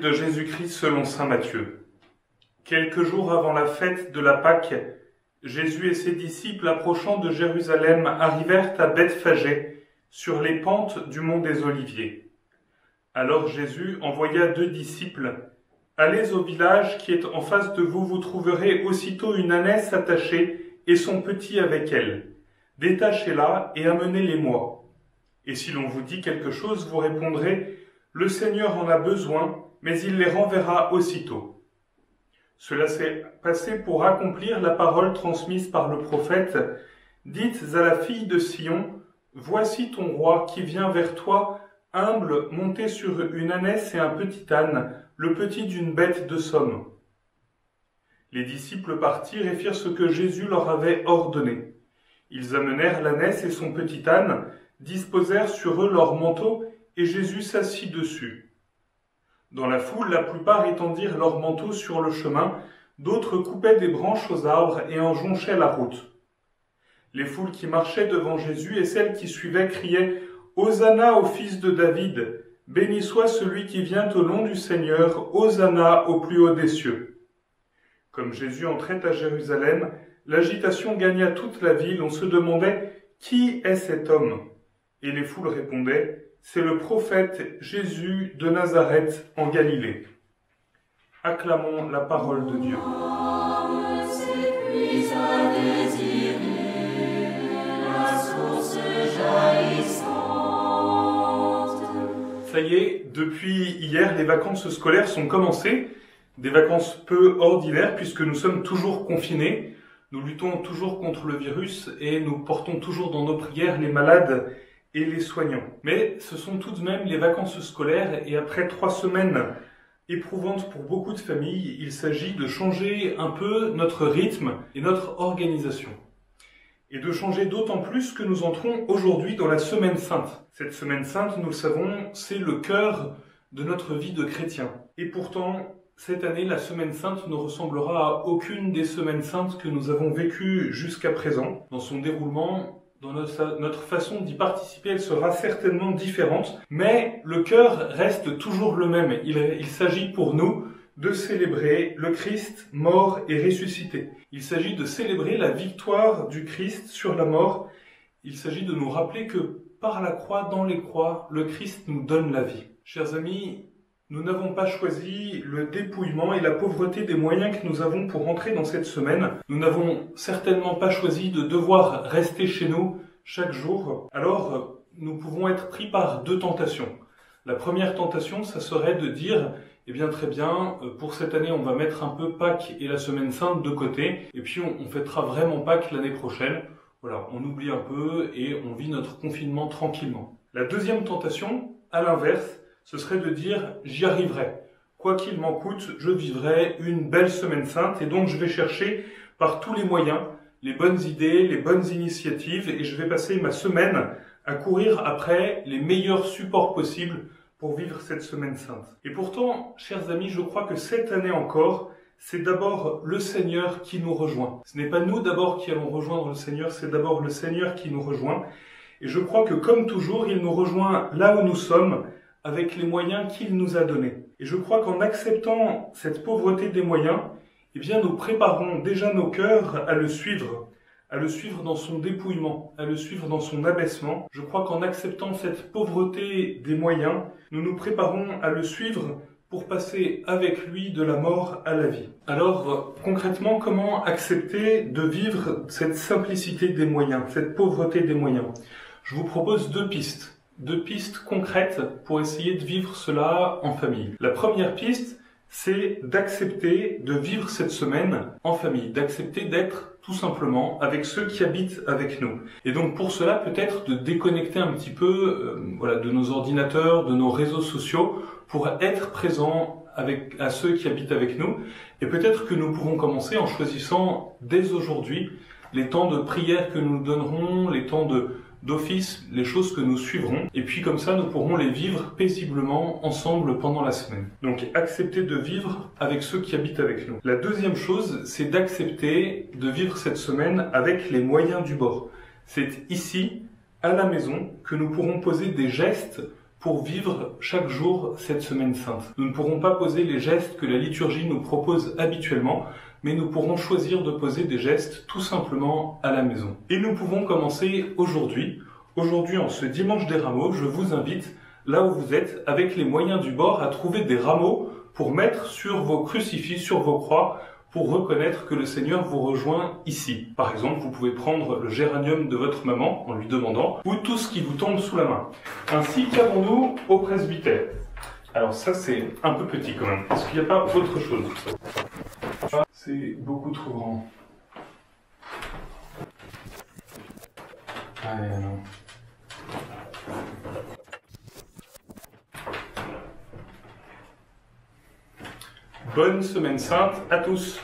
de Jésus-Christ selon saint Matthieu. Quelques jours avant la fête de la Pâque, Jésus et ses disciples approchant de Jérusalem arrivèrent à Bethphagée, sur les pentes du mont des Oliviers. Alors Jésus envoya 2 disciples. « Allez au village qui est en face de vous, vous trouverez aussitôt une ânesse attachée et son petit avec elle. Détachez-la et amenez-les-moi. Et si l'on vous dit quelque chose, vous répondrez « Le Seigneur en a besoin, mais il les renverra aussitôt. » Cela s'est passé pour accomplir la parole transmise par le prophète. « Dites à la fille de Sion, voici ton roi qui vient vers toi, humble, monté sur une ânesse et un petit âne, le petit d'une bête de somme. » Les disciples partirent et firent ce que Jésus leur avait ordonné. Ils amenèrent l'ânesse et son petit âne, disposèrent sur eux leurs manteaux, et Jésus s'assit dessus. Dans la foule, la plupart étendirent leurs manteaux sur le chemin, d'autres coupaient des branches aux arbres et en jonchaient la route. Les foules qui marchaient devant Jésus et celles qui suivaient criaient « Hosanna au fils de David, béni soit celui qui vient au nom du Seigneur, Hosanna au plus haut des cieux. » Comme Jésus entrait à Jérusalem, l'agitation gagna toute la ville, on se demandait « Qui est cet homme ?» Et les foules répondaient « C'est le prophète Jésus de Nazareth en Galilée. » Acclamons la parole de Dieu. Ça y est, depuis hier, les vacances scolaires sont commencées, des vacances peu ordinaires puisque nous sommes toujours confinés, nous luttons toujours contre le virus et nous portons toujours dans nos prières les malades et les soignants. Mais ce sont tout de même les vacances scolaires et après 3 semaines éprouvantes pour beaucoup de familles, il s'agit de changer un peu notre rythme et notre organisation. Et de changer d'autant plus que nous entrons aujourd'hui dans la Semaine Sainte. Cette Semaine Sainte, nous le savons, c'est le cœur de notre vie de chrétien. Et pourtant, cette année, la Semaine Sainte ne ressemblera à aucune des Semaines Saintes que nous avons vécues jusqu'à présent. Dans son déroulement, dans notre façon d'y participer, elle sera certainement différente, mais le cœur reste toujours le même. Il s'agit pour nous de célébrer le Christ mort et ressuscité. Il s'agit de célébrer la victoire du Christ sur la mort. Il s'agit de nous rappeler que par la croix, dans les croix, le Christ nous donne la vie. Chers amis, nous n'avons pas choisi le dépouillement et la pauvreté des moyens que nous avons pour entrer dans cette semaine. Nous n'avons certainement pas choisi de devoir rester chez nous chaque jour. Alors, nous pouvons être pris par 2 tentations. La première tentation, ça serait de dire « Eh bien, très bien, pour cette année, on va mettre un peu Pâques et la Semaine Sainte de côté, et puis on fêtera vraiment Pâques l'année prochaine. » Voilà, on oublie un peu et on vit notre confinement tranquillement. La deuxième tentation, à l'inverse, ce serait de dire « j'y arriverai. Quoi qu'il m'en coûte, je vivrai une belle Semaine Sainte et donc je vais chercher par tous les moyens les bonnes idées, les bonnes initiatives et je vais passer ma semaine à courir après les meilleurs supports possibles pour vivre cette Semaine Sainte. » Et pourtant, chers amis, je crois que cette année encore, c'est d'abord le Seigneur qui nous rejoint. Ce n'est pas nous d'abord qui allons rejoindre le Seigneur, c'est d'abord le Seigneur qui nous rejoint. Et je crois que comme toujours, il nous rejoint là où nous sommes, avec les moyens qu'il nous a donnés. Et je crois qu'en acceptant cette pauvreté des moyens, eh bien nous préparons déjà nos cœurs à le suivre dans son dépouillement, à le suivre dans son abaissement. Je crois qu'en acceptant cette pauvreté des moyens, nous nous préparons à le suivre pour passer avec lui de la mort à la vie. Alors, concrètement, comment accepter de vivre cette simplicité des moyens, cette pauvreté des moyens? Je vous propose 2 pistes. 2 pistes concrètes pour essayer de vivre cela en famille. La première piste, c'est d'accepter de vivre cette semaine en famille, d'accepter d'être tout simplement avec ceux qui habitent avec nous. Et donc pour cela, peut-être de déconnecter un petit peu de nos ordinateurs, de nos réseaux sociaux, pour être présent à ceux qui habitent avec nous. Et peut-être que nous pourrons commencer en choisissant dès aujourd'hui les temps de prière que nous donnerons, les temps d'office, les choses que nous suivrons, et puis comme ça nous pourrons les vivre paisiblement ensemble pendant la semaine. Donc accepter de vivre avec ceux qui habitent avec nous. La deuxième chose, c'est d'accepter de vivre cette semaine avec les moyens du bord. C'est ici, à la maison, que nous pourrons poser des gestes pour vivre chaque jour cette semaine sainte. Nous ne pourrons pas poser les gestes que la liturgie nous propose habituellement, mais nous pourrons choisir de poser des gestes tout simplement à la maison. Et nous pouvons commencer aujourd'hui. Aujourd'hui, en ce dimanche des rameaux, je vous invite, là où vous êtes, avec les moyens du bord, à trouver des rameaux pour mettre sur vos crucifix, sur vos croix, pour reconnaître que le Seigneur vous rejoint ici. Par exemple, vous pouvez prendre le géranium de votre maman en lui demandant, ou tout ce qui vous tombe sous la main. Ainsi qu'avons-nous au presbytère. Alors ça, c'est un peu petit quand même. Est-ce qu'il n'y a pas autre chose? C'est beaucoup trop grand. Allez, non. Bonne semaine sainte à tous.